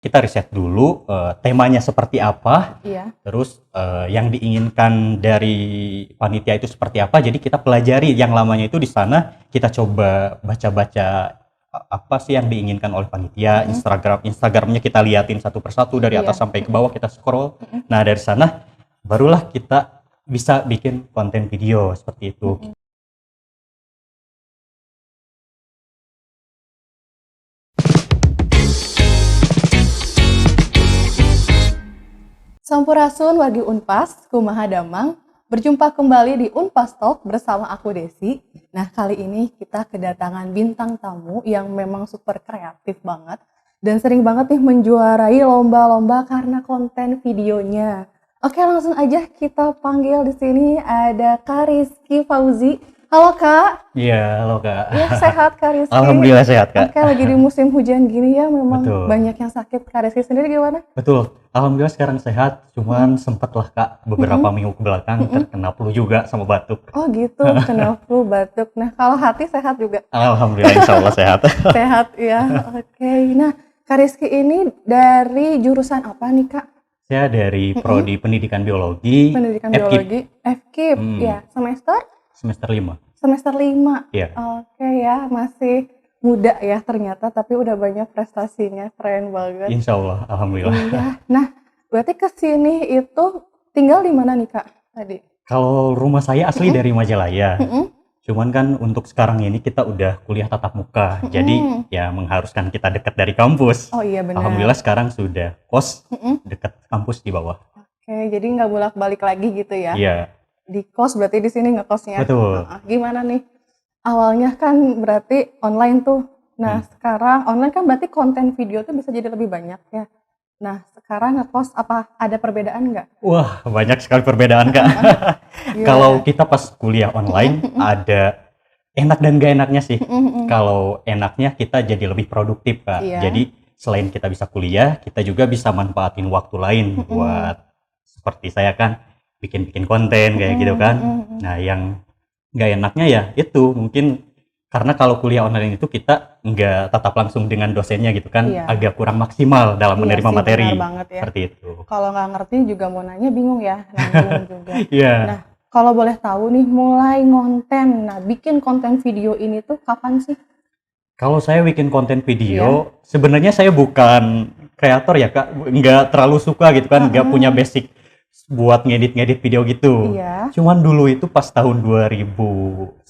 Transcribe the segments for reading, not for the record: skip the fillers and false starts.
kita riset dulu temanya seperti apa, Iya. terus yang diinginkan dari panitia itu seperti apa. Jadi kita pelajari yang lamanya itu di sana, kita coba baca-baca apa sih yang diinginkan oleh panitia. Instagramnya kita liatin satu persatu dari atas sampai ke bawah, kita scroll. Nah dari sana barulah kita bisa bikin konten video seperti itu. Sampurasun wargi Unpas, kumaha damang. Berjumpa kembali di Unpas Talk bersama aku Desi. Nah, kali ini kita kedatangan bintang tamu yang memang super kreatif banget dan sering banget nih menjuarai lomba-lomba karena konten videonya. Oke, langsung aja kita panggil di sini ada Kak Rizky Fauzi. Halo Kak. Iya, halo Kak. Ya, sehat Kak Rizky? Alhamdulillah sehat Kak. Oke, lagi di musim hujan gini ya memang Betul. banyak yang sakit. Kak Rizky sendiri gimana? Betul, alhamdulillah sekarang sehat, cuman sempatlah Kak beberapa minggu ke belakang terkena flu juga sama batuk. Oh gitu, kena flu, batuk. Nah, kalau hati sehat juga? Alhamdulillah insya Allah sehat. Sehat ya, oke. Nah, Kak Rizky ini dari jurusan apa nih Kak? Saya dari Prodi Pendidikan Biologi, Pendidikan FKIP, Biologi, FKIP, ya. semester 5. Semester 5. Iya. Oke ya, masih muda ya ternyata, tapi udah banyak prestasinya, keren banget. Insya Allah, alhamdulillah. Iya, nah berarti kesini itu tinggal di mana nih Kak tadi? Kalau rumah saya asli dari Majalaya, cuman kan untuk sekarang ini kita udah kuliah tatap muka, jadi ya mengharuskan kita dekat dari kampus. Oh iya benar. Alhamdulillah sekarang sudah kos dekat kampus di bawah. Oke, jadi nggak bolak-balik lagi gitu ya? Iya. Di kos berarti di sini ngekosnya. Betul. Gimana nih? Awalnya kan berarti online tuh. Nah, sekarang online kan berarti konten video tuh bisa jadi lebih banyak ya. Nah, sekarang ngekos apa ada perbedaan nggak? Wah, banyak sekali perbedaan Kak. Kalau kita pas kuliah online ada enak dan gak enaknya sih. Kalau enaknya kita jadi lebih produktif Kak. Iya. Jadi selain kita bisa kuliah, kita juga bisa manfaatin waktu lain buat seperti saya kan bikin konten kayak gitu kan. Nah, yang gak enaknya ya itu mungkin karena kalau kuliah online itu kita nggak tatap langsung dengan dosennya gitu kan, Iya. agak kurang maksimal dalam Iya menerima sih, materi. benar banget ya. Seperti itu. Kalau nggak ngerti juga mau nanya bingung ya, nanggung juga. Iya. Nah, kalau boleh tahu nih mulai ngonten, nah bikin konten video ini tuh kapan sih? Kalau saya bikin konten video, sebenarnya saya bukan kreator ya Kak, nggak terlalu suka gitu kan, nggak punya basic buat ngedit video gitu. Iya. Cuman dulu itu pas tahun 2001.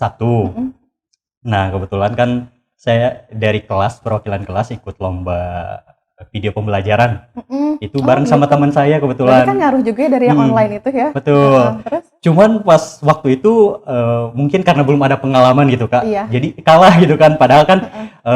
Nah kebetulan kan saya dari kelas, perwakilan kelas ikut lomba video pembelajaran. Itu bareng sama teman saya Berarti kebetulan. kan ngaruh juga ya dari yang online itu ya? Betul. Terus? Cuman pas waktu itu mungkin karena belum ada pengalaman gitu Kak, Iya. jadi kalah gitu kan. Padahal kan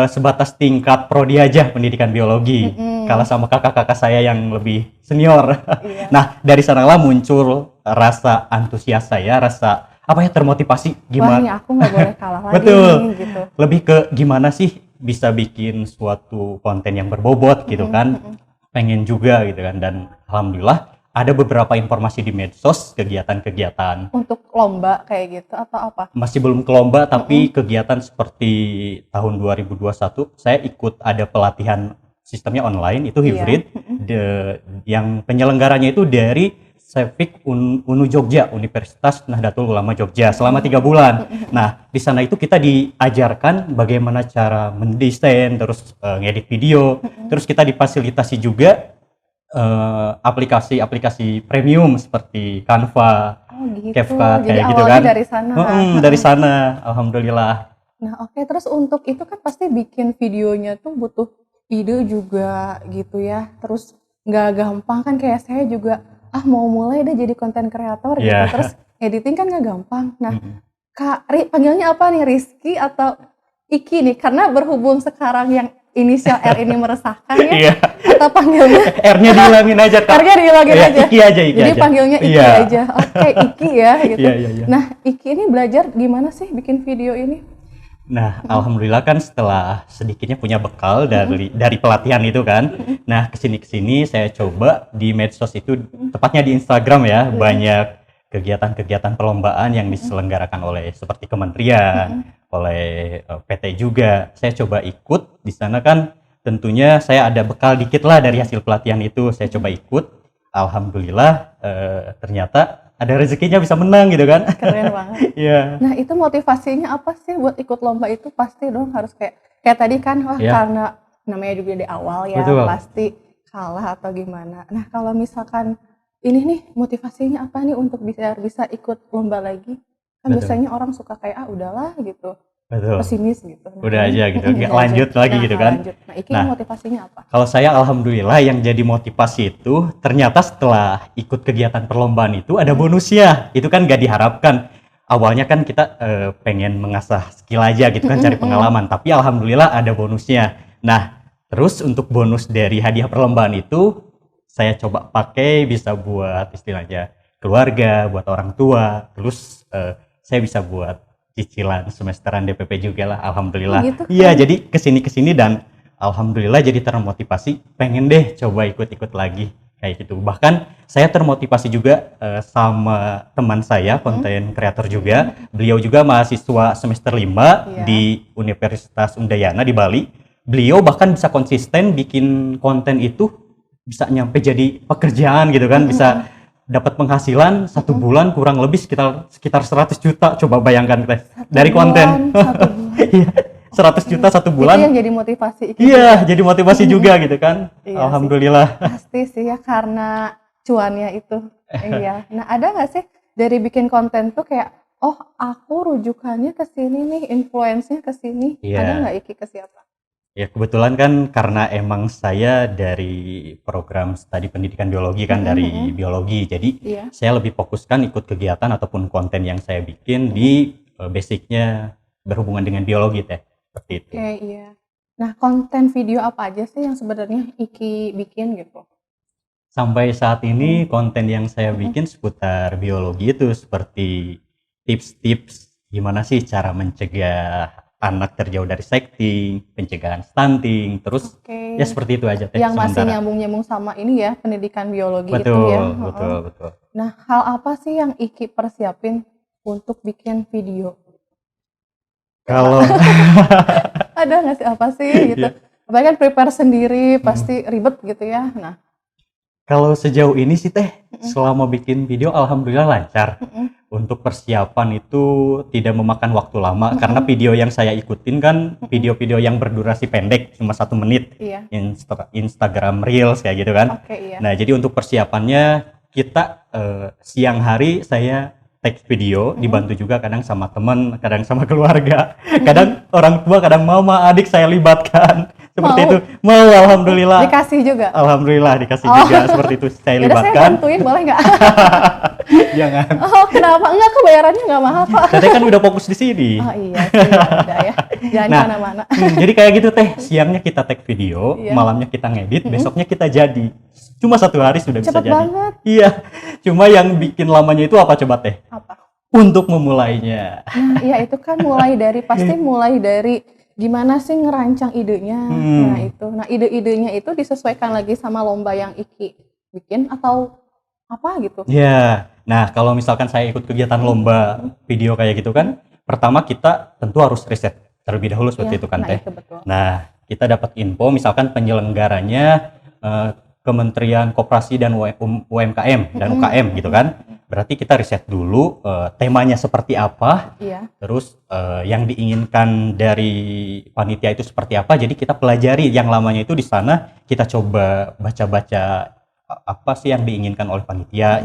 sebatas tingkat prodi aja pendidikan biologi, kalah sama kakak-kakak saya yang lebih senior. Iya. Nah dari sanalah muncul rasa antusias saya, rasa apa ya, termotivasi Wah, gimana. ini aku nggak boleh kalah lagi Betul. nih, gitu. Lebih ke gimana sih bisa bikin suatu konten yang berbobot gitu kan. Pengen juga gitu kan, dan alhamdulillah ada beberapa informasi di medsos kegiatan-kegiatan. Untuk lomba kayak gitu atau apa? Masih belum ke lomba, tapi kegiatan seperti tahun 2021 saya ikut ada pelatihan sistemnya online, itu hybrid. Yang penyelenggaranya itu dari Sevik Unu Jogja, Universitas Nahdlatul Ulama Jogja, selama 3 bulan. Nah, di sana itu kita diajarkan bagaimana cara mendesain, terus ngedit video, terus kita difasilitasi juga aplikasi-aplikasi premium seperti Canva, Oh gitu. CapCut, Jadi kayak gitu awalnya kan. dari sana. Dari sana, alhamdulillah. Nah, oke. Terus untuk itu kan pasti bikin videonya tuh butuh ide juga gitu ya. Terus nggak gampang kan, kayak saya juga mau mulai deh jadi konten kreator gitu. Iya. Terus editing kan nggak gampang. Nah, Kak, panggilnya apa nih? Rizky atau Iki nih? Karena berhubung sekarang yang inisial R ini meresahkan ya. Iya. Atau panggilnya R-nya dihilangin aja Kak. R-nya dihilangin Iya, aja. Iki aja, Iki Jadi aja. panggilnya Iki Iya. aja. Oke, Iki ya gitu. Iya. Nah, Iki ini belajar gimana sih bikin video ini? Nah, alhamdulillah kan setelah sedikitnya punya bekal dari pelatihan itu kan. Nah, kesini saya coba di medsos itu, tepatnya di Instagram ya, banyak kegiatan-kegiatan perlombaan yang diselenggarakan oleh seperti kementerian, oleh PT juga. Saya coba ikut di sana kan, tentunya saya ada bekal dikit lah dari hasil pelatihan itu. Saya coba ikut, alhamdulillah ternyata ada rezekinya bisa menang gitu kan. Keren banget. Iya. Nah, itu motivasinya apa sih buat ikut lomba itu? Pasti dong harus kayak tadi kan, wah Iya. karena namanya juga di awal ya, Betul. pasti kalah atau gimana. Nah, kalau misalkan ini nih motivasinya apa nih untuk bisa ikut lomba lagi? Kan Betul. biasanya orang suka kayak udahlah gitu, Betul. pesimis gitu. Nah, Udah aja gitu, nggak udah lanjut aja. lagi Nah, gitu nggak kan. lanjut. Nah, Iki Nah, motivasinya apa? kalau saya alhamdulillah yang jadi motivasi itu ternyata setelah ikut kegiatan perlombaan itu ada bonusnya. Itu kan gak diharapkan. Awalnya kan kita pengen mengasah skill aja gitu kan, cari pengalaman. Tapi alhamdulillah ada bonusnya. Nah, terus untuk bonus dari hadiah perlombaan itu saya coba pakai bisa buat istilahnya keluarga, buat orang tua. Terus saya bisa buat cicilan semesteran DPP juga lah, alhamdulillah. Oh, gitu Iya, kan? jadi kesini dan alhamdulillah jadi termotivasi, pengen deh coba ikut-ikut lagi kayak gitu. Bahkan saya termotivasi juga sama teman saya, konten kreator juga. Beliau juga mahasiswa semester 5 Iya. di Universitas Undayana di Bali. Beliau bahkan bisa konsisten bikin konten itu bisa nyampe jadi pekerjaan gitu kan, bisa dapat penghasilan 1 bulan kurang lebih sekitar 100 juta. Coba bayangkan teh dari konten. Satu bulan. Iya, 100 juta 1 bulan. Itu yang jadi motivasi Iki Iya, juga. jadi motivasi juga gitu kan. Iya sih. Alhamdulillah. Pasti sih ya karena cuannya itu. Iya. Nah, ada nggak sih dari bikin konten tuh kayak, oh aku rujukannya ke sini nih, influence-nya ke sini. Iya. Ada nggak Iki ke siapa? Ya kebetulan kan karena emang saya dari program studi pendidikan biologi kan, dari biologi. Jadi Iya. saya lebih fokuskan ikut kegiatan ataupun konten yang saya bikin di basicnya berhubungan dengan biologi teh. Seperti itu. Oke, iya. Nah, konten video apa aja sih yang sebenarnya Iki bikin gitu? Sampai saat ini konten yang saya bikin seputar biologi itu seperti tips-tips gimana sih cara mencegah anak terjauh dari stunting, pencegahan stunting, terus Oke. ya seperti itu aja teh Yang masih sementara. nyambung-nyambung sama ini ya, pendidikan biologi itu Betul, ya. betul, Heeh. betul. Nah, hal apa sih yang Iki persiapin untuk bikin video? Kalau Ada nggak sih apa sih gitu? Iya. Apalagi kan prepare sendiri pasti ribet gitu ya. Nah, kalau sejauh ini sih teh selama bikin video alhamdulillah lancar. Untuk persiapan itu tidak memakan waktu lama karena video yang saya ikutin kan video-video yang berdurasi pendek cuma 1 menit. iya. Instagram Reels kayak gitu kan. Oke, iya. Nah, jadi untuk persiapannya kita siang hari saya take video, dibantu juga kadang sama teman, kadang sama keluarga, kadang orang tua, kadang mama, adik saya libatkan. Seperti Mau? itu. Mau, alhamdulillah. Dikasih juga. Alhamdulillah dikasih Oh. juga seperti itu saya Yaudah, saya libatkan. bantuin boleh nggak? Jangan. Oh, kenapa? Enggak, kebayarannya nggak mahal kok. Saya kan udah fokus di sini. Oh iya sih, ya udah ya. Jangan Nah, kemana-mana. Jadi kayak gitu teh, siangnya kita take video, Iya. malamnya kita ngedit, besoknya kita jadi. Cuma 1 hari sudah bisa Cepet jadi. banget. Iya. Cuma yang bikin lamanya itu apa coba teh? Apa? Untuk memulainya. Nah, iya itu kan pasti mulai dari gimana sih ngerancang idenya. Nah, itu. Nah, ide-idenya itu disesuaikan lagi sama lomba yang Iki bikin atau apa gitu. Ya. Nah, kalau misalkan saya ikut kegiatan lomba video kayak gitu kan, pertama kita tentu harus riset terlebih dahulu seperti Iya, itu kan nah teh. itu betul. Nah, kita dapat info misalkan penyelenggaranya Kementerian Koperasi dan UMKM dan UKM gitu kan. Berarti kita riset dulu temanya seperti apa, Iya. terus yang diinginkan dari panitia itu seperti apa. Jadi kita pelajari yang lamanya itu di sana, kita coba baca-baca apa sih yang diinginkan oleh panitia.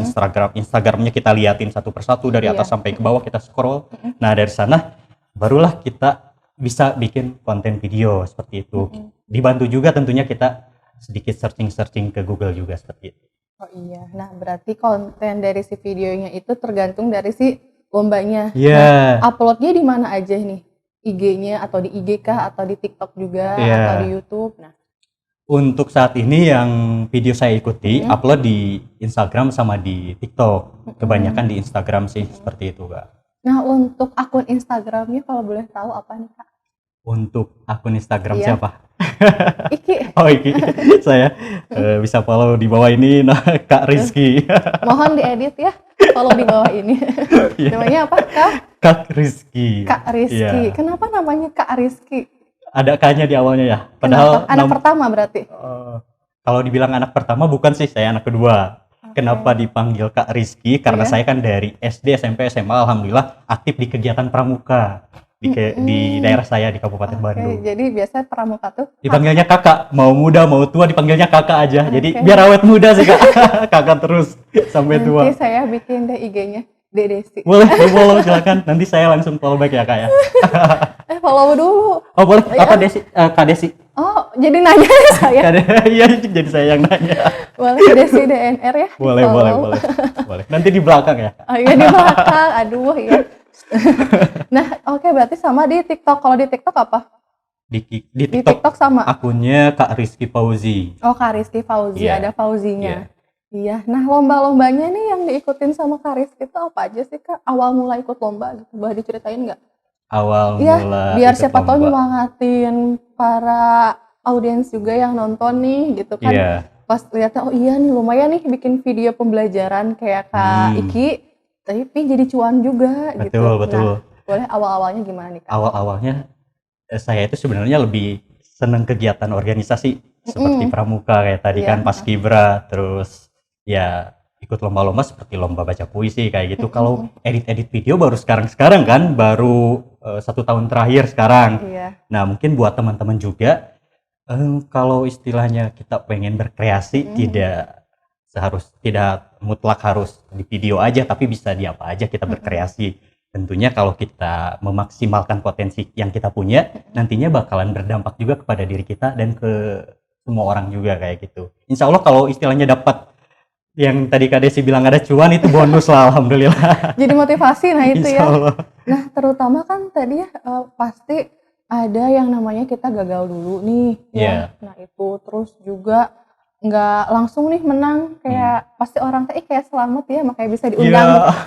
Instagramnya kita liatin satu persatu dari atas Iya. sampai ke bawah, kita scroll. Nah, dari sana barulah kita bisa bikin konten video seperti itu. Dibantu juga tentunya kita sedikit searching ke Google juga seperti itu. Oh iya. Nah, berarti konten dari si videonya itu tergantung dari si lombanya. Iya. Nah, uploadnya di mana aja nih? IG-nya atau di IG kah atau di TikTok juga Iya. atau di YouTube? Nah, Untuk saat ini yang video saya ikuti upload di Instagram sama di TikTok. Kebanyakan di Instagram sih seperti itu, Kak. nah untuk akun Instagramnya kalau boleh tahu apa nih Kak? Untuk akun Instagram Iya. siapa? Iki, Oh, iki. Saya bisa follow di bawah ini, nah, Kak Rizky. mohon diedit ya. Follow di bawah ini. Iya. Namanya apa Kak? Kak Rizky. Kak Rizky. Iya. Kenapa namanya Kak Rizky? ada K-nya di awalnya ya. Kenapa? Padahal Anak pertama berarti? kalau dibilang anak pertama bukan sih, saya anak kedua. Oke. Kenapa dipanggil Kak Rizky? Karena Iya. saya kan dari SD, SMP, SMA alhamdulillah aktif di kegiatan pramuka di daerah saya di Kabupaten Oke, Bandung. jadi biasanya pramuka tuh Dipanggilnya kakak, mau muda mau tua dipanggilnya kakak aja. Jadi Oke. biar awet muda sih kak, kakak terus sampai tua. nanti saya bikin deh IG-nya Dek Desi. Boleh, follow silakan. Nanti saya langsung follow back ya kak ya. Follow dulu. Oh boleh, Iya. apa Desi? Kak Desi. Oh, jadi nanya ya saya. Iya, jadi saya yang nanya. Boleh Desi DNR ya? Boleh, follow. boleh. Nanti di belakang ya. Oh iya di belakang, aduh ya. Nah, oke berarti sama di TikTok. Kalau di TikTok apa? Di Di TikTok TikTok sama. akunnya Kak Rizky Fauzi. Oh, Kak Rizky Fauzi, Iya. ada Fauzinya. Iya. Nah, lomba-lombanya nih yang diikutin sama Kak Rizky itu apa aja sih, Kak? Awal mula ikut lomba gitu. Boleh diceritain nggak? Awal Iya, mula biar ikut siapa tahu lomba. nyemangatin para audiens juga yang nonton nih gitu kan. Iya. Pas lihatnya, oh iya nih lumayan nih bikin video pembelajaran kayak Kak Iki, tapi jadi cuan juga gitu. Betul. Nah, boleh awal-awalnya gimana nih, Kak? Awal-awalnya saya itu sebenarnya lebih seneng kegiatan organisasi seperti pramuka kayak tadi Iya. kan Paskibra, terus ya ikut lomba-lomba seperti lomba baca puisi kayak gitu. Kalau edit-edit video baru sekarang kan, baru 1 tahun terakhir sekarang. Iya. Nah mungkin buat teman-teman juga kalau istilahnya kita pengen berkreasi tidak mutlak harus di video aja, tapi bisa di apa aja kita berkreasi. Tentunya kalau kita memaksimalkan potensi yang kita punya, nantinya bakalan berdampak juga kepada diri kita dan ke semua orang juga kayak gitu. Insya Allah kalau istilahnya dapat yang tadi Kak Desi bilang ada cuan, itu bonus lah alhamdulillah. Jadi motivasi, nah itu Insya ya. Allah. Nah, terutama kan tadi ya pasti ada yang namanya kita gagal dulu nih, ya. Nah itu terus juga nggak langsung nih menang, kayak pasti orang teh kayak selamat ya, makanya bisa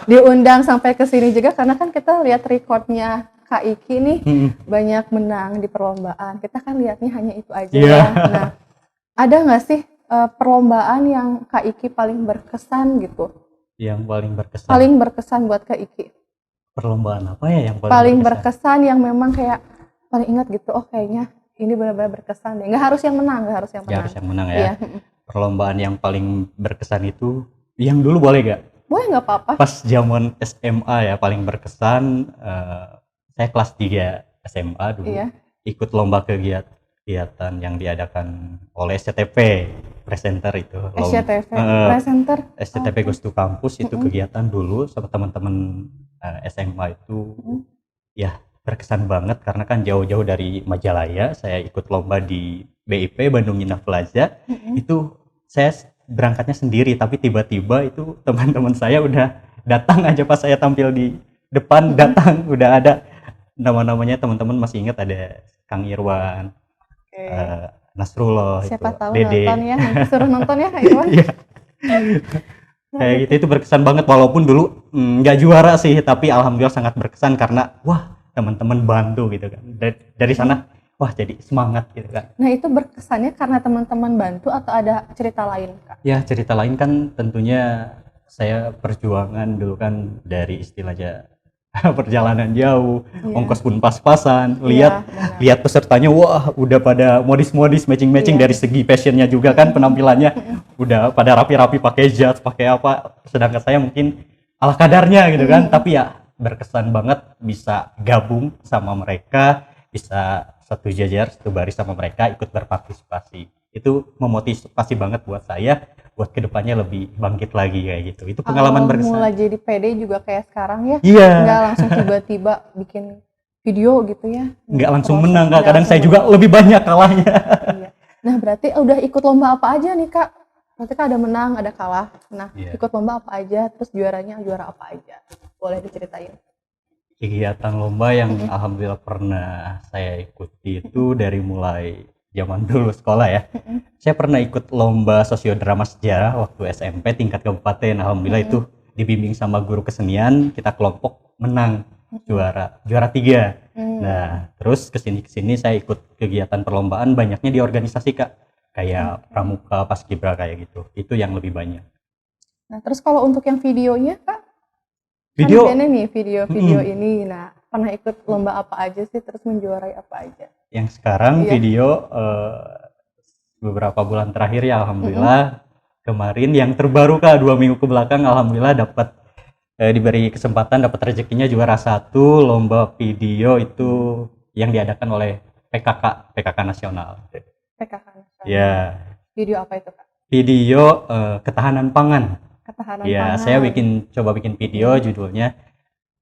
diundang sampai ke sini juga karena kan kita lihat recordnya Kak Iki nih banyak menang di perlombaan. Kita kan lihatnya hanya itu aja. Nah, ada nggak sih perlombaan yang Kak Iki paling berkesan gitu? Yang paling berkesan. Paling berkesan buat Kak Iki. Perlombaan apa ya yang paling berkesan yang memang kayak paling ingat gitu, oh kayaknya ini benar-benar berkesan deh. Nggak harus yang menang ya. Harus yang menang ya. Iya. Perlombaan yang paling berkesan itu yang dulu boleh gak? Boleh, nggak apa-apa. Pas zaman SMA ya paling berkesan, saya kelas 3 SMA dulu. Iya. Ikut lomba kegiatan yang diadakan oleh SCTP presenter itu. SCTV presenter. SCTP Goes to Campus itu kegiatan dulu sama teman-teman SMA itu ya berkesan banget karena kan jauh-jauh dari Majalaya. Saya ikut lomba di BIP Bandung Indah Plaza. Itu saya berangkatnya sendiri, tapi tiba-tiba itu teman-teman saya udah datang aja pas saya tampil di depan, datang udah ada nama-namanya. Teman-teman masih ingat ada Kang Irwan, Nasrullah, siapa itu tahu Dede. nonton ya, nanti suruh nonton ya Kak Irwan. Iya. Kayak gitu, itu berkesan banget walaupun dulu nggak juara sih, tapi alhamdulillah sangat berkesan karena wah teman-teman bantu gitu kan. Dari sana wah jadi semangat gitu kan. Nah itu berkesannya karena teman-teman bantu atau ada cerita lain, Kak? Ya cerita lain kan tentunya saya perjuangan dulu kan dari istilahnya perjalanan jauh, ongkos pun pas-pasan, lihat pesertanya wah udah pada modis-modis, matching-matching dari segi fashionnya juga kan, penampilannya udah pada rapi-rapi pakai jas, pakai apa, sedangkan saya mungkin ala kadarnya gitu kan. Tapi ya berkesan banget bisa gabung sama mereka, bisa satu jajar, satu baris sama mereka, ikut berpartisipasi. Itu memotivasi banget buat saya buat kedepannya lebih bangkit lagi kayak gitu. Itu pengalaman berkesan. Mulai jadi pede juga kayak sekarang ya. Iya. Nggak langsung tiba-tiba bikin video gitu ya. Nggak langsung menang, Kak. Kadang saya juga lebih banyak kalahnya. Iya. Nah berarti udah ikut lomba apa aja nih, Kak? Nanti kan ada menang, ada kalah. Nah ikut lomba apa aja, terus juaranya juara apa aja? Boleh diceritain? Kegiatan lomba yang alhamdulillah pernah saya ikuti itu dari mulai zaman dulu sekolah ya. Saya pernah ikut lomba sosiodrama sejarah waktu SMP tingkat kabupaten. Alhamdulillah itu dibimbing sama guru kesenian, kita kelompok menang juara 3. Nah, terus kesini saya ikut kegiatan perlombaan banyaknya di organisasi, Kak. Kayak pramuka, paskibra kayak gitu. Itu yang lebih banyak. Nah, terus kalau untuk yang videonya, Kak? Video kan nih video ini. Nah, pernah ikut lomba apa aja sih, terus menjuarai apa aja? Yang sekarang Iya. video beberapa bulan terakhir ya alhamdulillah. Kemarin yang terbaru Kak 2 minggu ke belakang alhamdulillah dapat diberi kesempatan dapat rezekinya juara 1 lomba video itu yang diadakan oleh PKK nasional. PKK nasional. Ya, Video apa itu Kak? video ketahanan pangan. Ketahanan Ya, pangan. saya coba bikin video judulnya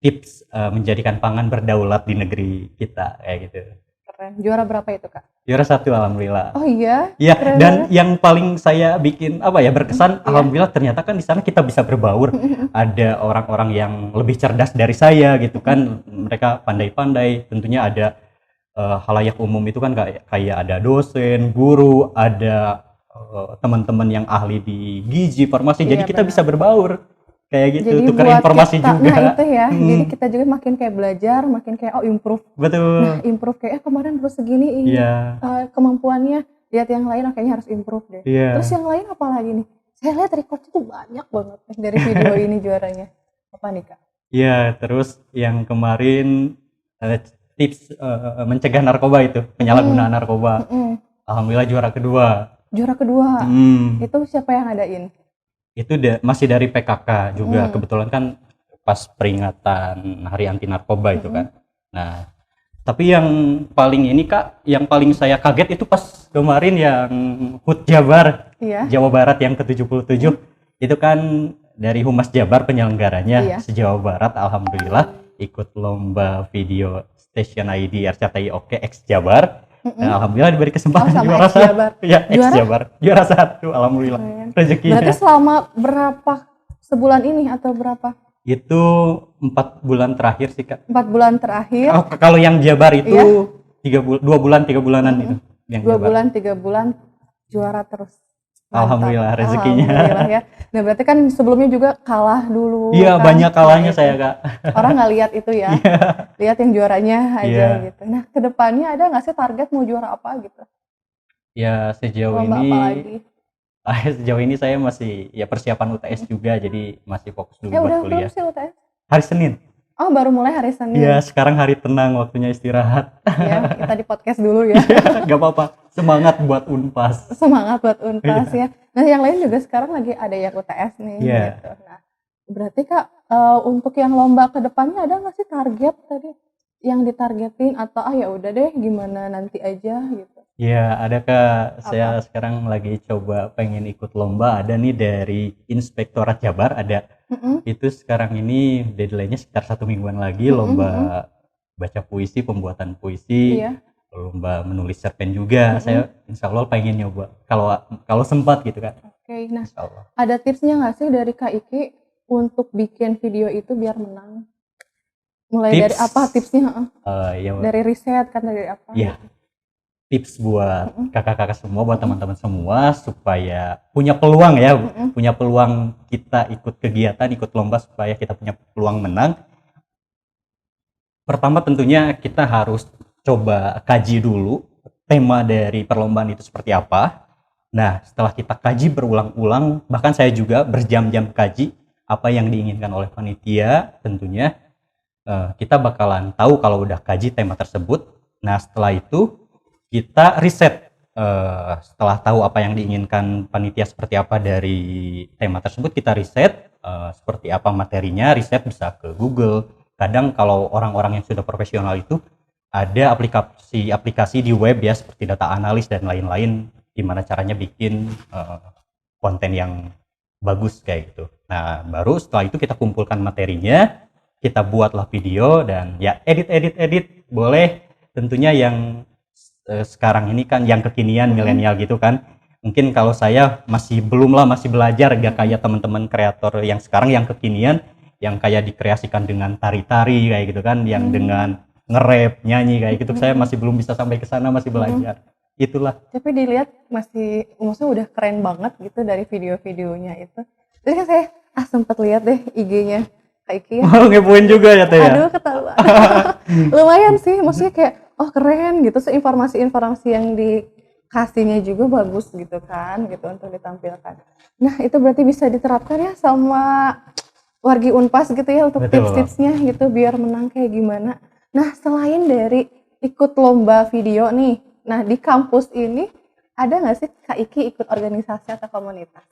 tips menjadikan pangan berdaulat di negeri kita kayak gitu. Keren. Juara berapa itu Kak? Juara 1 alhamdulillah. Oh iya? Iya, Keren dan banget. yang paling saya bikin berkesan, Iya. alhamdulillah ternyata kan di sana kita bisa berbaur. Ada orang-orang yang lebih cerdas dari saya gitu kan, mereka pandai-pandai. Tentunya ada halayak umum itu kan kayak ada dosen, guru, ada teman-teman yang ahli di gizi, farmasi. Jadi Iya, kita benar. bisa berbaur kayak gitu, Jadi tukar buat informasi kita, juga. nah itu ya, Hmm. jadi kita juga makin kayak belajar, makin kayak improve. Betul. Nah improve kayak kemarin baru segini ini Iya. kemampuannya, lihat yang lain kayaknya harus improve deh. Iya. Terus yang lain apa lagi nih? Saya lihat recordnya tuh banyak banget dari video ini juaranya. Apa nih Kak? Iya, terus yang kemarin tips mencegah narkoba itu, penyalahgunaan narkoba. Alhamdulillah juara kedua. Juara kedua. Hmm. Itu siapa yang ngadain? Itu masih dari PKK juga. Kebetulan kan pas peringatan Hari Anti Narkoba itu kan. Nah, tapi yang paling ini Kak, yang paling saya kaget itu pas kemarin yang HUT Jabar, Iya. Jawa Barat yang ke-77. Itu kan dari Humas Jabar penyelenggaranya Iya. se-Jawa Barat, alhamdulillah ikut lomba video Station ID RCTI Oke X Jabar. Dan alhamdulillah diberi kesempatan sama juara X Jabar. Ya, X Juara? Jabar. Juara 1 alhamdulillah. Keren. Rezekinya. Berarti selama berapa sebulan ini atau berapa? Itu 4 bulan terakhir sih Kak. 4 bulan terakhir. Oh, kalau yang Jabar itu Iya. 2 bulan 3 bulanan itu. Yang 2 Jabar. bulan 3 bulan juara terus. Mantap. Alhamdulillah rezekinya. Alhamdulillah ya. Nah berarti kan sebelumnya juga kalah dulu. Iya, kan? banyak kalahnya Nah, saya itu. Kak. Orang nggak lihat itu ya. Lihat yang juaranya aja Iya. gitu. Nah kedepannya ada nggak sih target mau juara apa gitu? Ya sejauh Lomba ini apa lagi? sejauh ini saya masih ya persiapan UTS juga jadi masih fokus dulu buat Udah belum kuliah. sih UTS? Hari Senin. Oh baru mulai hari Senin. Iya, sekarang hari tenang waktunya istirahat. Ya kita di podcast dulu ya. Gak apa-apa. Semangat buat Unpas. Semangat buat Unpas ya. Nah yang lain juga sekarang lagi ada yang UTS nih Iya. gitu. Nah berarti Kak untuk yang lomba kedepannya ada nggak sih target tadi yang ditargetin atau ya udah deh gimana nanti aja gitu? Ya, ada Kak. Saya sekarang lagi coba pengen ikut lomba. Ada nih dari Inspektorat Jabar, ada. Itu sekarang ini deadline-nya sekitar 1 mingguan lagi, lomba baca puisi, pembuatan puisi, Iya. lomba menulis cerpen juga. Saya insya Allah pengen nyoba. Kalau sempat gitu kan. Oke, nah Insya Allah. ada tipsnya nggak sih dari Kak Iki untuk bikin video itu biar menang? Mulai Tips? dari apa tipsnya? Ya, Dari riset kan dari apa? Iya. Tips buat kakak-kakak semua, buat teman-teman semua supaya punya peluang ya, punya peluang kita ikut kegiatan, ikut lomba supaya kita punya peluang menang. Pertama tentunya kita harus coba kaji dulu tema dari perlombaan itu seperti apa. Nah, setelah kita kaji berulang-ulang, bahkan saya juga berjam-jam kaji apa yang diinginkan oleh panitia, tentunya kita bakalan tahu kalau udah kaji tema tersebut. Nah, setelah itu kita riset, setelah tahu apa yang diinginkan panitia seperti apa dari tema tersebut, kita riset seperti apa materinya. Riset bisa ke Google. Kadang kalau orang-orang yang sudah profesional itu ada aplikasi di web ya, seperti data analis dan lain-lain, gimana caranya bikin konten yang bagus kayak gitu. Nah, baru setelah itu kita kumpulkan materinya, kita buatlah video dan ya edit boleh, tentunya yang sekarang ini kan yang kekinian milenial gitu kan. Mungkin kalau saya masih belum lah, masih belajar, gak kayak teman-teman kreator yang sekarang yang kekinian, yang kayak dikreasikan dengan tari-tari kayak gitu kan, yang dengan nge-rap, nyanyi kayak gitu. Saya masih belum bisa sampai ke sana, masih belajar. Itulah. Tapi dilihat maksudnya udah keren banget gitu dari video-videonya itu. Jadi kan saya sempat lihat deh IG-nya Kak Iki ya. Mau ngepoin juga ya Teh ya? Aduh ketahuan. Lumayan sih, maksudnya kayak keren gitu. So, informasi-informasi yang dikasihnya juga bagus gitu kan, gitu untuk ditampilkan. Nah itu berarti bisa diterapkan ya sama wargi Unpas gitu ya untuk Betul. tips-tipsnya gitu biar menang kayak gimana. Nah selain dari ikut lomba video nih. Nah, di kampus ini ada nggak sih Kak Iki ikut organisasi atau komunitas?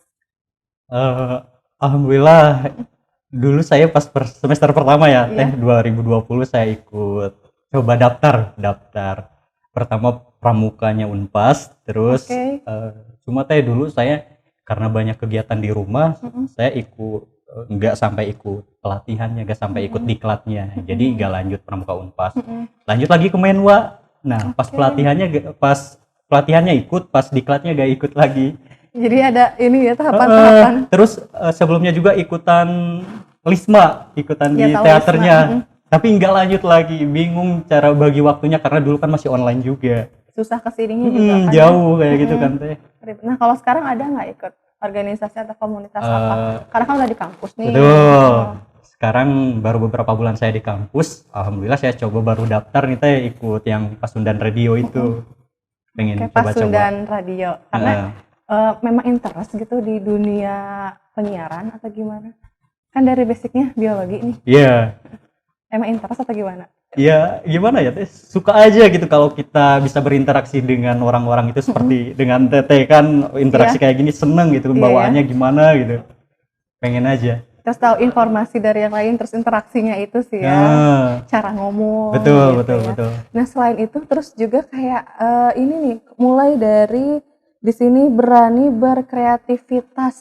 Eh, Alhamdulillah dulu saya pas semester pertama ya Iya. teh 2020 saya ikut coba daftar pertama pramukanya Unpas terus Oke. cuma teh dulu saya karena banyak kegiatan di rumah Mm-mm. saya ikut nggak sampai ikut pelatihannya nggak sampai ikut Mm-mm. diklatnya jadi Mm-mm. nggak lanjut pramuka Unpas Mm-mm. lanjut lagi ke Menwa. Nah pas Oke. pelatihannya ikut pas diklatnya gak ikut lagi. Jadi ada ini ya tahapan-tahapan. Terus sebelumnya juga ikutan ikutan Ya di tahu teaternya. Wisma. Mm-mm. Tapi nggak lanjut lagi, bingung cara bagi waktunya karena dulu kan masih online juga. Susah kesininya juga kan. Jauh kayak gitu Mm-mm. kan teh. Nah, kalau sekarang ada nggak ikut organisasi atau komunitas apa? Karena kan udah di kampus nih. Betul. Sekarang baru beberapa bulan saya di kampus, alhamdulillah saya coba baru daftar nih teh ikut yang Pasundan Radio itu. Pengen Kayak coba-coba. Pasundan Radio. Karena Heeh. memang interest gitu di dunia penyiaran atau gimana? Kan dari basicnya biologi nih. Iya. Emang interest atau gimana? Ya gimana ya teh suka aja gitu kalau kita bisa berinteraksi dengan orang-orang itu seperti dengan teteh kan interaksi Iya. kayak gini seneng gitu Iya, bawaannya gimana gitu pengen aja. Terus tahu informasi dari yang lain, terus interaksinya itu sih ya. Nah, Cara ngomong betul gitu betul ya. betul. Nah, selain itu terus juga kayak ini nih, mulai dari di sini berani berkreativitas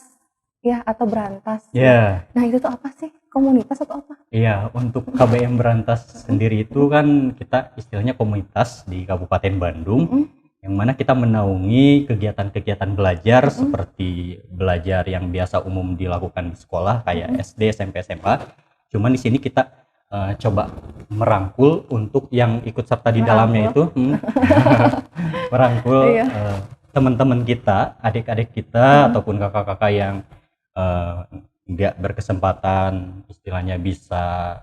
ya atau berantas. Ya Nah, itu tuh apa sih? Komunitas atau apa? iya untuk KBM Berantas sendiri itu kan kita istilahnya komunitas di Kabupaten Bandung Mm-mm. yang mana kita menaungi kegiatan-kegiatan belajar Mm-mm. seperti belajar yang biasa umum dilakukan di sekolah kayak SD, SMP, SMA. Cuman di sini kita coba merangkul untuk yang ikut serta di dalamnya itu merangkul Iya. teman-teman kita, adik-adik kita ataupun kakak-kakak yang nggak berkesempatan istilahnya bisa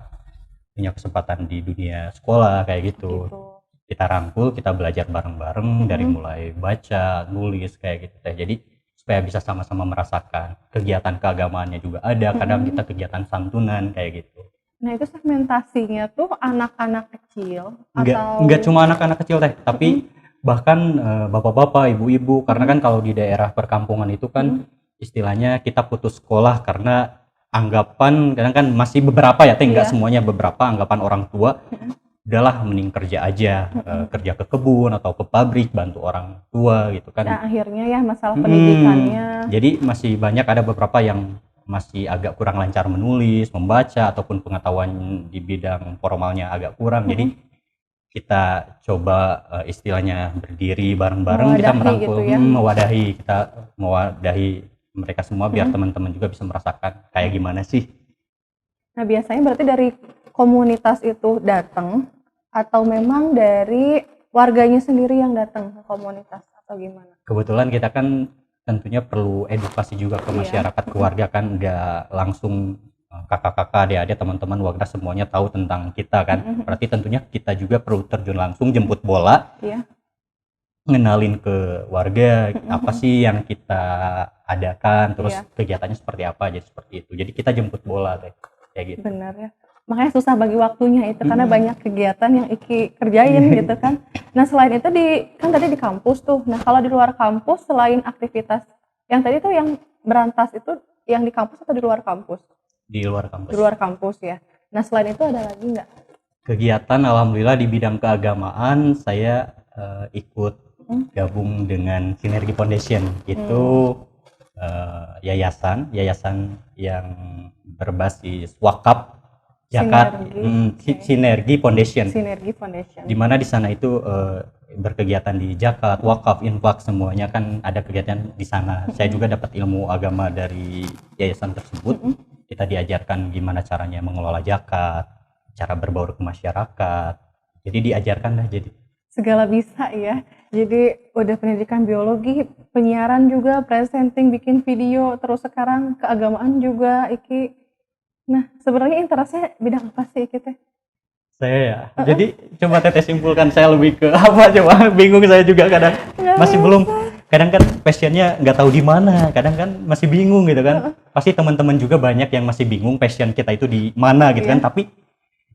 punya kesempatan di dunia sekolah kayak gitu. Gitu. Kita rangkul, kita belajar bareng-bareng dari mulai baca, nulis kayak gitu teh. Jadi supaya bisa sama-sama merasakan kegiatan keagamaannya juga ada. Kadang kita kegiatan santunan kayak gitu. Nah, itu segmentasinya tuh anak-anak kecil atau Nggak cuma anak-anak kecil teh, tapi bahkan bapak-bapak, ibu-ibu. Karena kan kalau di daerah perkampungan itu kan istilahnya kita putus sekolah karena anggapan kadang kan masih beberapa ya teh, nggak Iya. semuanya, beberapa anggapan orang tua udahlah mending kerja aja, kerja ke kebun atau ke pabrik bantu orang tua gitu kan. Nah, akhirnya ya masalah pendidikannya. Jadi masih banyak ada beberapa yang masih agak kurang lancar menulis, membaca ataupun pengetahuan di bidang formalnya agak kurang. Jadi kita coba istilahnya berdiri bareng-bareng, kita Mewadahi merangkul, gitu ya. kita mewadahi mereka semua biar teman-teman juga bisa merasakan kayak gimana sih. Nah, biasanya berarti dari komunitas itu datang atau memang dari warganya sendiri yang datang ke komunitas atau gimana? Kebetulan kita kan tentunya perlu edukasi juga ke Iya. masyarakat, keluarga kan nggak langsung kakak-kakak, adik-adik, teman-teman warga semuanya tahu tentang kita kan. Berarti tentunya kita juga perlu terjun langsung jemput bola, Iya. ngenalin ke warga apa sih yang kita adakan, terus Iya. kegiatannya seperti apa, jadi seperti itu. Jadi kita jemput bola deh, kayak gitu. Benar ya. Makanya susah bagi waktunya itu karena banyak kegiatan yang Iki kerjain gitu kan. Nah, selain itu kan tadi di kampus tuh. Nah, kalau di luar kampus selain aktivitas yang tadi tuh yang berantas itu yang di kampus atau di luar kampus? Di luar kampus. Di luar kampus ya. Nah, selain itu ada lagi nggak? Kegiatan alhamdulillah di bidang keagamaan saya ikut gabung dengan Sinergi Foundation. Itu yayasan yang berbasis wakaf zakat, Sinergi Foundation. Sinergi Foundation. Di mana di sana itu berkegiatan di zakat, wakaf, infak semuanya kan ada kegiatan di sana. Saya juga dapat ilmu agama dari yayasan tersebut. Kita diajarkan gimana caranya mengelola zakat, cara berbaur ke masyarakat. Jadi diajarkan lah jadi. Segala bisa ya. Jadi udah pendidikan biologi, penyiaran juga, presenting, bikin video, terus sekarang keagamaan juga Iki. Nah, sebenarnya interestnya bidang apa sih Iki teh? Saya ya. Jadi coba Teteh simpulkan saya lebih ke apa coba? Bingung saya juga kadang. Masih belum. Kadang kan passionnya nggak tahu di mana. Kadang kan masih bingung gitu kan. Pasti teman-teman juga banyak yang masih bingung passion kita itu di mana gitu kan. Tapi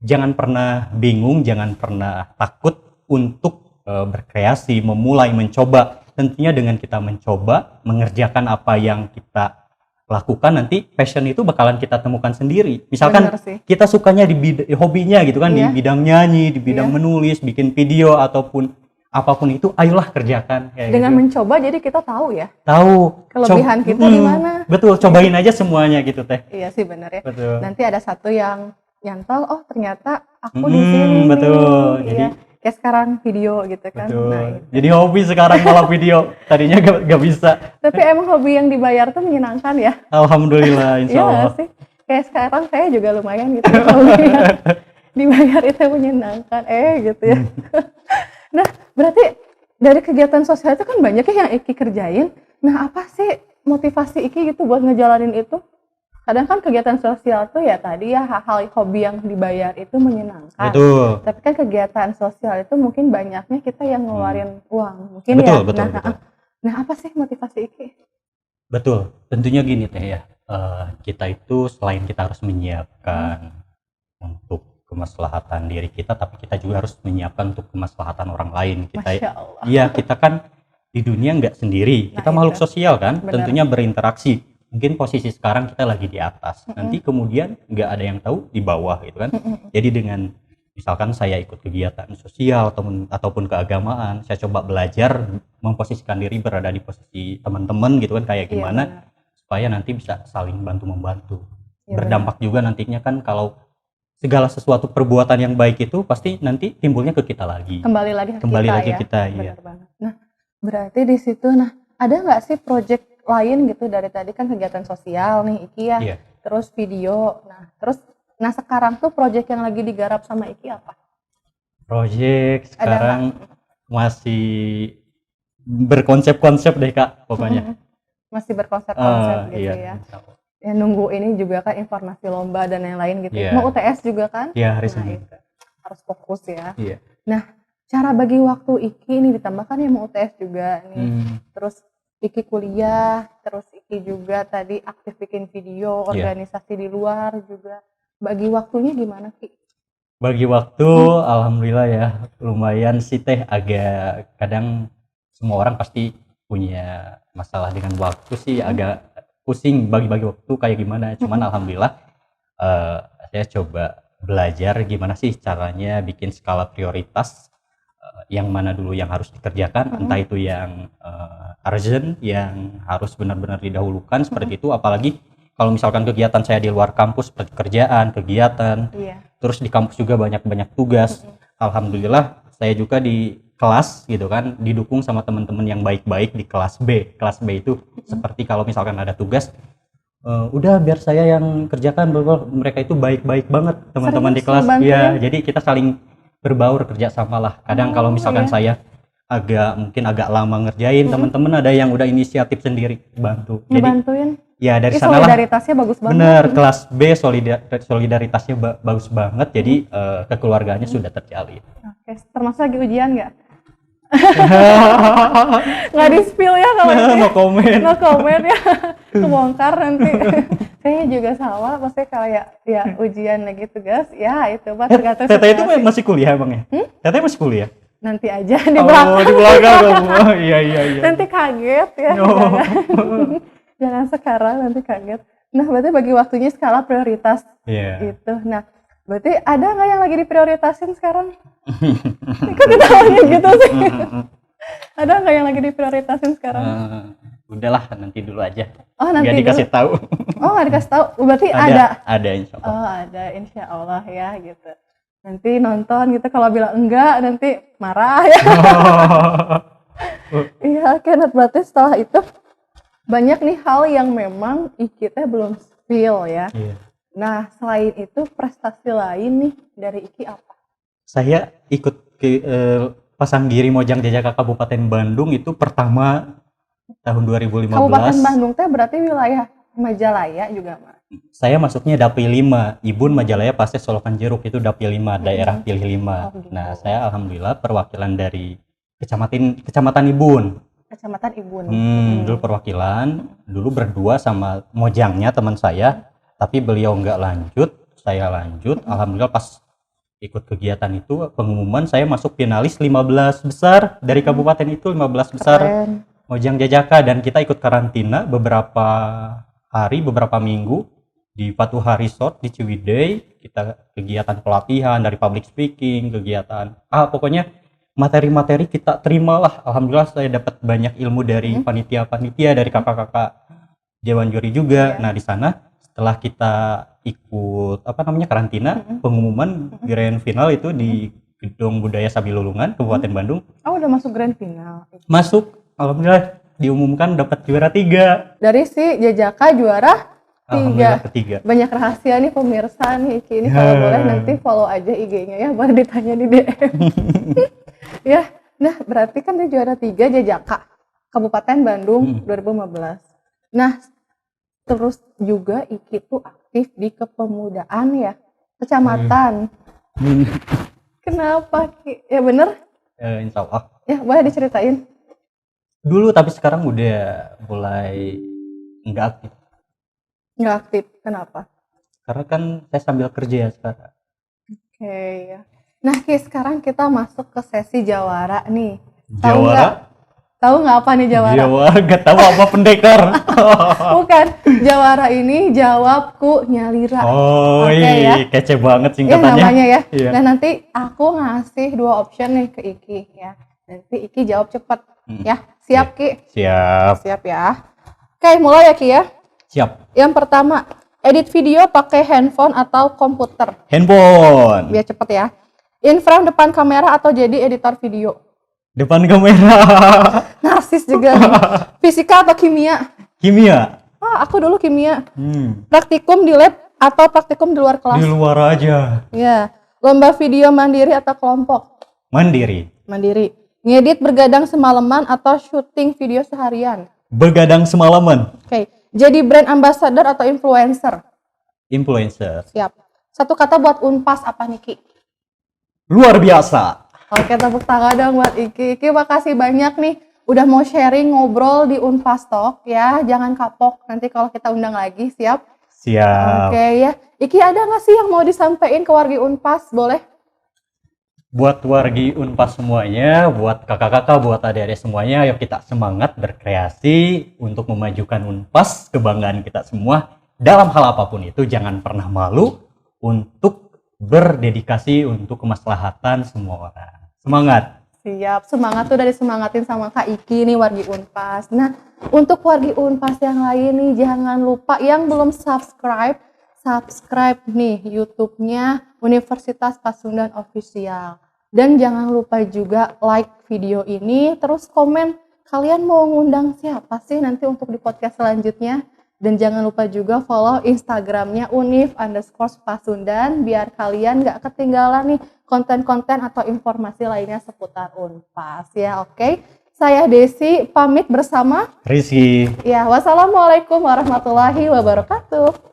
jangan pernah bingung, jangan pernah takut untuk berkreasi, memulai, mencoba. Tentunya dengan kita mencoba, mengerjakan apa yang kita lakukan, nanti passion itu bakalan kita temukan sendiri. Misalkan kita sukanya di hobinya gitu kan, di bidang nyanyi, di bidang menulis, bikin video ataupun apapun itu, ayolah kerjakan. Dengan gitu. mencoba jadi kita tahu ya. Tahu kelebihan kita di mana. Betul, cobain aja semuanya gitu teh. Iya sih benar ya. Betul. Nanti ada satu yang nyantol, oh ternyata aku di sini. Betul. Nih. Jadi kayak sekarang video gitu kan. Betul. Nah, itu. Jadi hobi sekarang malah video. Tadinya gak bisa. Tapi emang hobi yang dibayar tuh menyenangkan ya. Alhamdulillah, insya Allah. Iya sih. Kayak sekarang saya juga lumayan gitu hobi yang dibayar itu menyenangkan. Gitu ya. Nah, berarti dari kegiatan sosial itu kan banyak ya yang Iki kerjain. Nah, apa sih motivasi Iki gitu buat ngejalanin itu? Kadang kan kegiatan sosial tuh ya tadi ya hal-hal hobi yang dibayar itu menyenangkan. Betul. Tapi kan kegiatan sosial itu mungkin banyaknya kita yang ngeluarin uang. Mungkin betul, ya. Betul, nah, betul. Nah, apa sih motivasi Iki? Betul. Tentunya gini teh ya. Kita itu selain kita harus menyiapkan untuk kemaslahatan diri kita, tapi kita juga harus menyiapkan untuk kemaslahatan orang lain. Masya Allah. Iya, kita kan di dunia nggak sendiri. Kita makhluk sosial kan, benar. Tentunya berinteraksi. Mungkin posisi sekarang kita lagi di atas, nanti kemudian nggak ada yang tahu di bawah gitu kan. Jadi dengan misalkan saya ikut kegiatan sosial ataupun keagamaan, saya coba belajar memposisikan diri berada di posisi teman-teman gitu kan, kayak gimana supaya nanti bisa saling bantu-membantu. Berdampak juga nantinya kan, kalau segala sesuatu perbuatan yang baik itu pasti nanti timbulnya ke kita lagi. Kembali lagi ke kita ya. Nah, berarti di situ ada nggak sih project lain gitu dari tadi kan kegiatan sosial nih Iki ya. Terus video. Nah, sekarang tuh project yang lagi digarap sama Iki apa? Project sekarang masih berkonsep-konsep deh Kak, pokoknya. Masih berkonsep-konsep gitu ya. Ya nunggu ini juga kan informasi lomba dan yang lain gitu. Mau UTS juga kan? Iya, hari Senin. Harus fokus ya. Iya. Nah, cara bagi waktu Iki ini ditambahkan ya mau UTS juga nih. Terus Iki kuliah, terus Iki juga tadi aktif bikin video, organisasi di luar juga. Bagi waktunya gimana Ki? Bagi waktu, alhamdulillah ya, lumayan sih teh, agak kadang semua orang pasti punya masalah dengan waktu sih, agak pusing bagi-bagi waktu kayak gimana. Cuman alhamdulillah saya coba belajar gimana sih caranya bikin skala prioritas, yang mana dulu yang harus dikerjakan, entah itu yang urgent, yang harus benar-benar didahulukan seperti itu. Apalagi kalau misalkan kegiatan saya di luar kampus seperti kerjaan, kegiatan, terus di kampus juga banyak tugas. Alhamdulillah saya juga di kelas gitu kan didukung sama teman-teman yang baik-baik di kelas B. Kelas B itu seperti kalau misalkan ada tugas, udah biar saya yang kerjakan, mereka itu baik-baik banget teman-teman di kelas. Ya, jadi kita saling berbaur kerja sama lah. Kadang kalau misalkan saya mungkin agak lama ngerjain, teman-teman ada yang udah inisiatif sendiri bantu. Ngebantuin. Ya dari sana solidaritasnya bagus banget. Bener, kelas B solidaritasnya bagus banget. Jadi kekeluargaannya sudah terjalin. Oke, termasuk lagi ujian nggak? Nggak di spill ya kalau itu. No comment ya. Kebongkar nanti. Kayaknya juga sama, pasti kayak ya ujian lagi tugas, ya itu Pak tergantung situasi. Teteh itu masih kuliah Bang ya? Teteh masih kuliah? Nanti aja di belakang. Oh, di belakang. Iya. Nanti kaget ya. Jangan sekarang, nanti kaget. Nah, berarti bagi waktunya skala prioritas. Itu. Nah, berarti ada nggak yang lagi diprioritasin sekarang? Kok ketawanya gitu sih? Ada nggak yang lagi diprioritasin sekarang? Udahlah, nanti dulu aja. Oh, nanti nggak dikasih tahu. Oh, nggak dikasih tahu. Berarti ada. Ada insya Allah. Oh, ada insya Allah ya gitu. Nanti nonton gitu, kalau bilang enggak nanti marah ya. Iya, oke. Berarti setelah itu banyak nih hal yang memang Iki belum spill ya. Nah, selain itu prestasi lain nih dari Iki apa? Saya ikut ke Pasanggiri Mojang Jajaka Kabupaten Bandung itu pertama tahun 2015. Kabupaten Bandung teh berarti wilayah Majalaya juga, Mas? Saya masuknya Dapil 5, Ibun Majalaya Pasir Solokan Jeruk, itu Dapil 5, daerah Pilih 5. Gitu. Nah, saya alhamdulillah perwakilan dari Kecamatan Ibun. Kecamatan Ibun. Dulu perwakilan, dulu berdua sama Mojangnya teman saya, tapi beliau nggak lanjut, saya lanjut. Alhamdulillah pas ikut kegiatan itu, pengumuman saya masuk finalis 15 besar dari kabupaten itu, 15 besar Keren. Mojang Jajaka, dan kita ikut karantina beberapa hari, beberapa minggu di Fatuha Resort di Ciwidey. Kita kegiatan pelatihan dari public speaking, kegiatan pokoknya materi-materi kita terimalah. Alhamdulillah saya dapat banyak ilmu dari panitia-panitia, dari kakak-kakak Dewan Juri juga. Nah, di sana setelah kita ikut karantina, pengumuman grand final itu di Gedung Budaya Sabilulungan, Kabupaten Bandung. Oh, udah masuk grand final. Masuk, alhamdulillah diumumkan dapat juara 3. Dari si Jajaka juara 3. Alhamdulillah ketiga. Banyak rahasia nih pemirsa nih Iki. Ini kalau boleh nanti follow aja IG-nya ya, boleh ditanya di DM. Ya, nah berarti kan dia juara 3 Jajaka Kabupaten Bandung 2015. Nah, terus juga Iki tuh aktif di kepemudaan ya, kecamatan. Kenapa Ki? Ya bener? Insya Allah. Ya boleh diceritain. Dulu, tapi sekarang udah mulai nggak aktif. Nggak aktif, kenapa? Karena kan saya sambil kerja ya sekarang. Oke ya. Nah Ki, sekarang kita masuk ke sesi jawara nih. Jawara? Tahu nggak apa nih jawara? Jawara, nggak tahu apa pendekar. Bukan, jawara ini jawabku nyalira. Oh, Oke, ya. kece banget Ya singkatannya. namanya ya. Iya. Nah nanti aku ngasih 2 option nih ke Iki ya. Nanti Iki jawab cepet ya. Siap Ki? Siap. Siap ya. Oke, mulai ya Ki ya. Siap. Yang pertama, edit video pakai handphone atau komputer. Handphone. Biar cepet ya. In frame depan kamera atau jadi editor video. Depan kamera. Narsis juga nih. Fisika atau kimia? Kimia. Aku dulu kimia. Hmm. Praktikum di lab atau praktikum di luar kelas? Di luar aja. Ya. Lomba video mandiri atau kelompok? Mandiri. Mandiri. Ngedit bergadang semalaman atau syuting video seharian? Begadang semalaman. Oke. Jadi brand ambassador atau influencer? Influencer. Siap. Satu kata buat Unpas apa Niki? Luar biasa. Oke, tepuk tangan dong buat Iki. Iki makasih banyak nih udah mau sharing ngobrol di Unpas Talk ya. Jangan kapok nanti kalau kita undang lagi, siap? Siap. Oke ya. Iki ada nggak sih yang mau disampaikan ke wargi Unpas? Boleh? Buat wargi Unpas semuanya, buat kakak-kakak, buat adik-adik semuanya, ayo kita semangat berkreasi untuk memajukan Unpas, kebanggaan kita semua. Dalam hal apapun itu, jangan pernah malu untuk berdedikasi untuk kemaslahatan semua orang. Semangat! Siap, semangat tuh dari semangatin sama Kak Iki nih wargi Unpas. Nah, untuk wargi Unpas yang lain nih, jangan lupa yang belum subscribe nih YouTube-nya Universitas Pasundan Official. Dan jangan lupa juga like video ini, terus komen kalian mau ngundang siapa sih nanti untuk di podcast selanjutnya. Dan jangan lupa juga follow Instagramnya unif_pasundan biar kalian gak ketinggalan nih konten-konten atau informasi lainnya seputar Unpas ya, oke? Saya Desi pamit bersama Rizky. ya. Wassalamualaikum warahmatullahi wabarakatuh.